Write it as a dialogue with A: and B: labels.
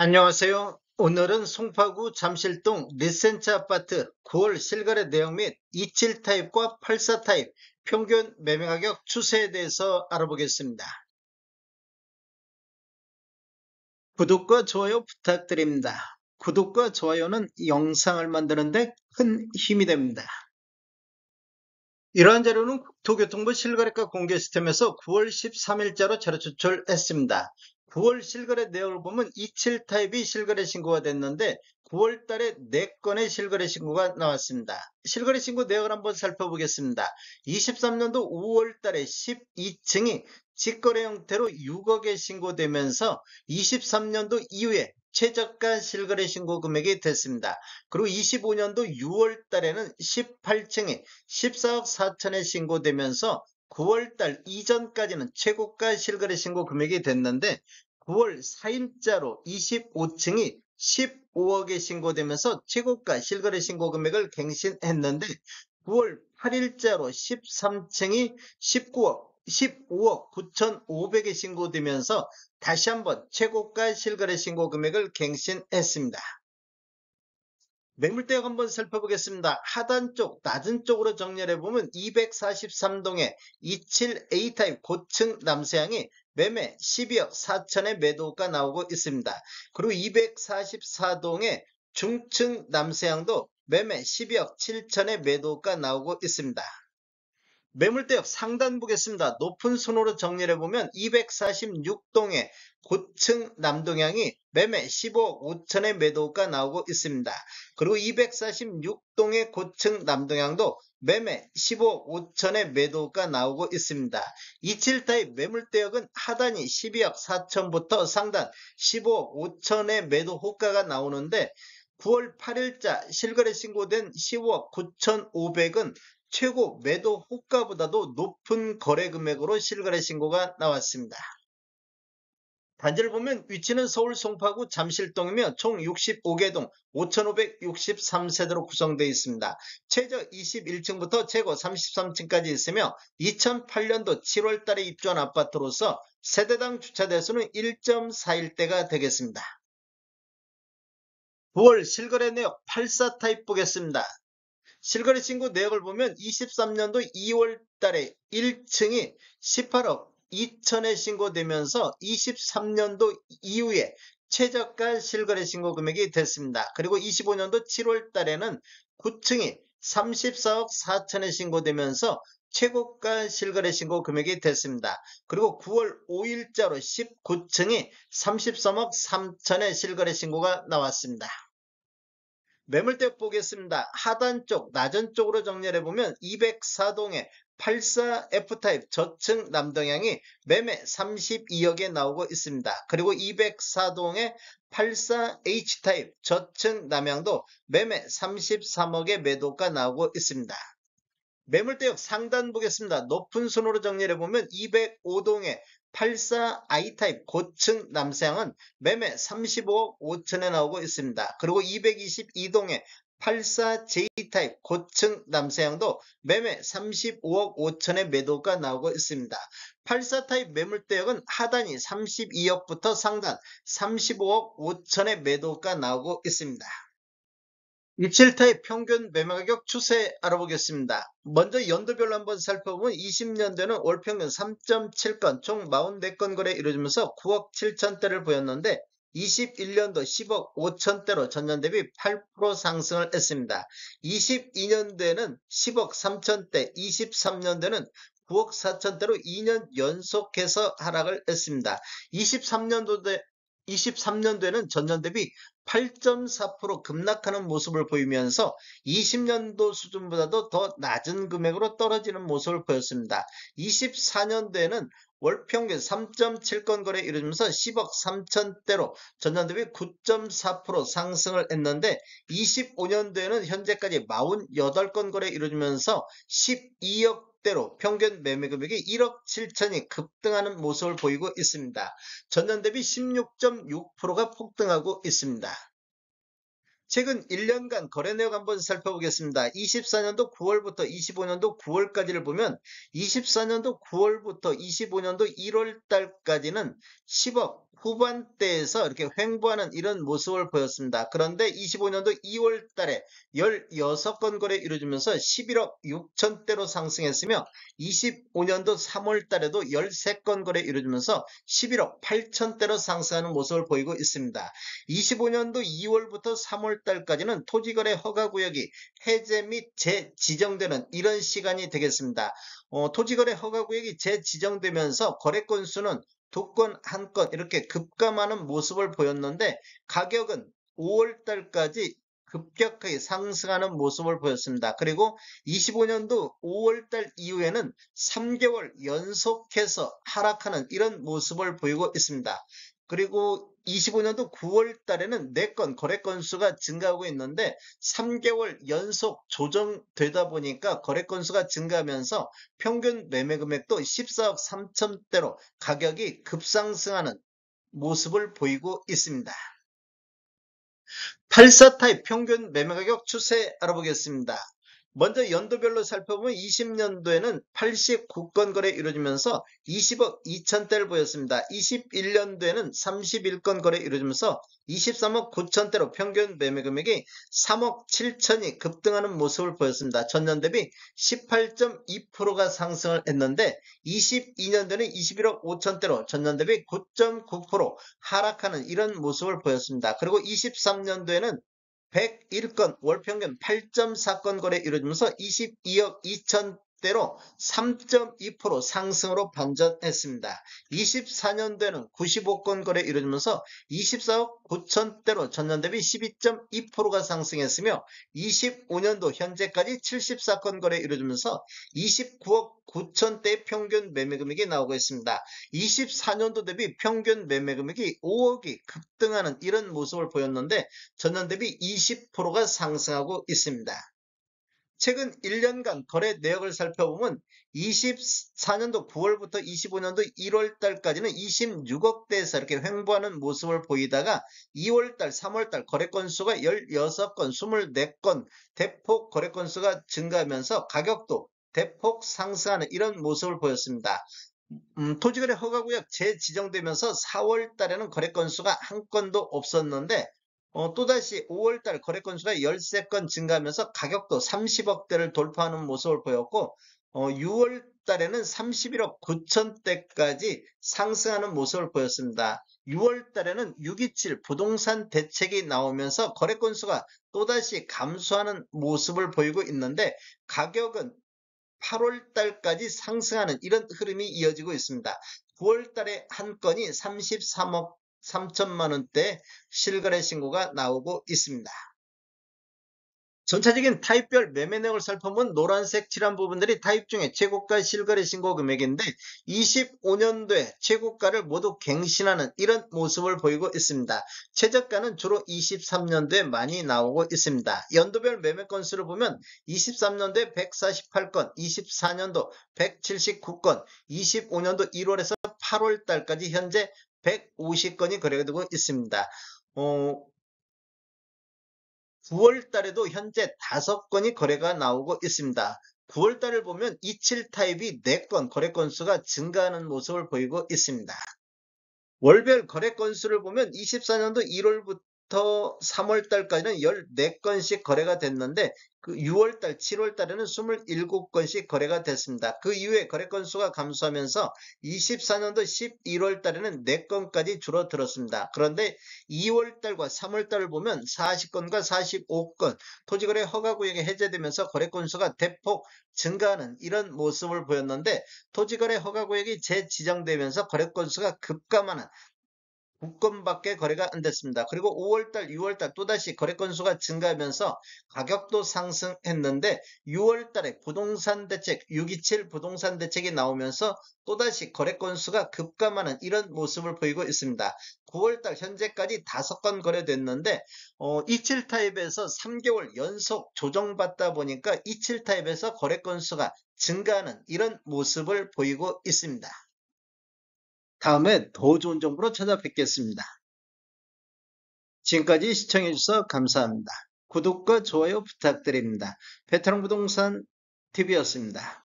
A: 안녕하세요. 오늘은 송파구 잠실동 리센츠 아파트 9월 실거래 내용 및 27 타입과 84 타입 평균 매매 가격 추세에 대해서 알아보겠습니다. 구독과 좋아요 부탁드립니다. 구독과 좋아요는 영상을 만드는데 큰 힘이 됩니다. 이러한 자료는 국토교통부 실거래가 공개 시스템에서 9월 13일자로 자료 제출했습니다. 9월 실거래 내역을 보면 27 타입이 실거래 신고가 됐는데 9월 달에 4건의 실거래 신고가 나왔습니다. 실거래 신고 내역을 한번 살펴보겠습니다. 23년도 5월 달에 12층이 직거래 형태로 6억에 신고되면서 23년도 이후에 최저가 실거래 신고 금액이 됐습니다. 그리고 25년도 6월 달에는 18층이 14억 4천에 신고되면서 9월달 이전까지는 최고가 실거래 신고 금액이 됐는데 9월 4일자로 25층이 15억에 신고되면서 최고가 실거래 신고 금액을 갱신했는데 9월 8일자로 13층이 15억 9,500에 신고되면서 다시 한번 최고가 실거래 신고 금액을 갱신했습니다. 매물대역 한번 살펴보겠습니다. 하단 쪽, 낮은 쪽으로 정렬해 보면 243동에 27A 타입 고층 남서향이 매매 12억 4천에 매도가 나오고 있습니다. 그리고 244동에 중층 남서향도 매매 12억 7천에 매도가 나오고 있습니다. 매물대역 상단 보겠습니다. 높은 순으로 정리해 보면 246동의 고층 남동향이 매매 15억 5천의 매도가 나오고 있습니다. 그리고 246동의 고층 남동향도 매매 15억 5천의 매도가 나오고 있습니다. 27타입 매물대역은 하단이 12억 4천부터 상단 15억 5천의 매도 호가가 나오는데 9월 8일자 실거래 신고된 15억 9,500은 최고 매도 호가보다도 높은 거래 금액으로 실거래 신고가 나왔습니다. 단지를 보면 위치는 서울 송파구 잠실동이며 총 65개 동 5,563세대로 구성되어 있습니다. 최저 21층부터 최고 33층까지 있으며 2008년도 7월 달에 입주한 아파트로서 세대당 주차 대수는 1.41대가 되겠습니다. 9월 실거래 내역 84 타입 보겠습니다. 실거래 신고 내역을 보면 23년도 2월 달에 1층이 18억 2천에 신고되면서 23년도 이후에 최저가 실거래 신고 금액이 됐습니다. 그리고 25년도 7월 달에는 9층이 34억 4천에 신고되면서 최고가 실거래 신고 금액이 됐습니다. 그리고 9월 5일자로 19층이 33억 3천에 실거래 신고가 나왔습니다. 매물대 보겠습니다. 하단 쪽, 낮은 쪽으로 정리해 보면 204동에 84F타입 저층 남동향이 매매 32억에 나오고 있습니다. 그리고 204동에 84H타입 저층 남향도 매매 33억의 매도가 나오고 있습니다. 매물대역 상단 보겠습니다. 높은 순으로 정리해 보면 205동에 84I 타입 고층 남서향은 매매 35억 5천에 나오고 있습니다. 그리고 222동에 84J 타입 고층 남서향도 매매 35억 5천에 매도가 나오고 있습니다. 84 타입 매물대역은 하단이 32억부터 상단 35억 5천에 매도가 나오고 있습니다. 27타입 평균 매매가격 추세 알아보겠습니다. 먼저 연도별로 한번 살펴보면 20년대는 월평균 3.7건 총 44건 거래 이루어지면서 9억 7천대를 보였는데 21년도 10억 5천대로 전년 대비 8% 상승을 했습니다. 22년대는 10억 3천대, 23년대는 9억 4천대로 2년 연속해서 하락을 했습니다. 23년도에는 전년 대비 8.4% 급락하는 모습을 보이면서 20년도 수준보다도 더 낮은 금액으로 떨어지는 모습을 보였습니다. 24년도에는 월평균 3.7건 거래 이루어지면서 10억 3천대로 전년 대비 9.4% 상승을 했는데 25년도에는 현재까지 48건 거래 이루어지면서 12억 대로 평균 매매 금액이 1억 7천이 급등하는 모습을 보이고 있습니다. 전년 대비 16.6%가 폭등하고 있습니다. 최근 1년간 거래 내역 한번 살펴보겠습니다. 24년도 9월부터 25년도 9월까지를 보면 24년도 9월부터 25년도 1월 달까지는 10억 후반대에서 이렇게 횡보하는 이런 모습을 보였습니다. 그런데 25년도 2월 달에 16건 거래 이루어지면서 11억 6천대로 상승했으며 25년도 3월 달에도 13건 거래 이루어지면서 11억 8천대로 상승하는 모습을 보이고 있습니다. 25년도 2월부터 3월 달까지는 토지거래 허가구역이 해제 및 재지정되는 이런 시간이 되겠습니다. 토지거래 허가구역이 재지정되면서 거래 건수는 2건, 1건 이렇게 급감하는 모습을 보였는데 가격은 5월 달까지 급격하게 상승하는 모습을 보였습니다. 그리고 25년도 5월 달 이후에는 3개월 연속해서 하락하는 이런 모습을 보이고 있습니다. 그리고 25년도 9월 달에는 4건 거래 건수가 증가하고 있는데 3개월 연속 조정되다 보니까 거래 건수가 증가하면서 평균 매매 금액도 14억 3천대로 가격이 급상승하는 모습을 보이고 있습니다. 84 타입 평균 매매 가격 추세 알아보겠습니다. 먼저 연도별로 살펴보면 20년도에는 89건 거래 이루어지면서 20억 2천대를 보였습니다. 21년도에는 31건 거래 이루어지면서 23억 9천대로 평균 매매 금액이 3억 7천이 급등하는 모습을 보였습니다. 전년 대비 18.2%가 상승을 했는데 22년도에는 21억 5천대로 전년 대비 9.9% 하락하는 이런 모습을 보였습니다. 그리고 23년도에는 101건 월평균 8.4건 거래 이루어지면서 22억 2천대로 3.2% 상승으로 반전했습니다. 24년도에는 95건 거래 이루어지면서 24억 9천대로 전년 대비 12.2%가 상승했으며 25년도 현재까지 74건 거래 이루어지면서 29억 9천대의 평균 매매 금액이 나오고 있습니다. 24년도 대비 평균 매매 금액이 5억이 급등하는 이런 모습을 보였는데 전년 대비 20%가 상승하고 있습니다. 최근 1년간 거래 내역을 살펴보면 24년도 9월부터 25년도 1월 달까지는 26억대에서 이렇게 횡보하는 모습을 보이다가 2월 달, 3월 달 거래 건수가 16건, 24건 대폭 거래 건수가 증가하면서 가격도 대폭 상승하는 이런 모습을 보였습니다. 토지거래 허가구역 재지정되면서 4월 달에는 거래 건수가 한 건도 없었는데 또다시 5월 달 거래 건수가 13건 증가하면서 가격도 30억대를 돌파하는 모습을 보였고 6월 달에는 31억 9천대까지 상승하는 모습을 보였습니다. 6월 달에는 627 부동산 대책이 나오면서 거래 건수가 또다시 감소하는 모습을 보이고 있는데 가격은 8월 달까지 상승하는 이런 흐름이 이어지고 있습니다. 9월 달에 한 건이 33억 3천만 원대 실거래 신고가 나오고 있습니다. 전체적인 타입별 매매 내역을 살펴보면 노란색 칠한 부분들이 타입 중에 최고가 실거래 신고 금액인데 25년도에 최고가를 모두 갱신하는 이런 모습을 보이고 있습니다. 최저가는 주로 23년도에 많이 나오고 있습니다. 연도별 매매 건수를 보면 23년도에 148건, 24년도 179건, 25년도 1월에서 8월 달까지 현재 150건이 거래가 되고 있습니다. 9월 달에도 현재 5건이 거래가 나오고 있습니다. 9월 달을 보면 27 타입이 4건 거래 건수가 증가하는 모습을 보이고 있습니다. 월별 거래 건수를 보면 24년도 1월부터 3월 달까지는 14건씩 거래가 됐는데 그 6월 달, 7월 달에는 27건씩 거래가 됐습니다. 그 이후에 거래 건수가 감소하면서 24년도 11월 달에는 4건까지 줄어들었습니다. 그런데 2월 달과 3월 달을 보면 40건과 45건 토지거래 허가구역이 해제되면서 거래 건수가 대폭 증가하는 이런 모습을 보였는데 토지거래 허가구역이 재지정되면서 거래 건수가 급감하는 9건밖에 거래가 안 됐습니다. 그리고 5월달, 6월달 또다시 거래 건수가 증가하면서 가격도 상승했는데 6월달에 부동산 대책, 627 부동산 대책이 나오면서 또다시 거래 건수가 급감하는 이런 모습을 보이고 있습니다. 9월달 현재까지 5건 거래됐는데 27 타입에서 3개월 연속 조정받다 보니까 27 타입에서 거래 건수가 증가하는 이런 모습을 보이고 있습니다. 다음에 더 좋은 정보로 찾아뵙겠습니다. 지금까지 시청해주셔서 감사합니다. 구독과 좋아요 부탁드립니다. 베테랑 부동산 TV였습니다.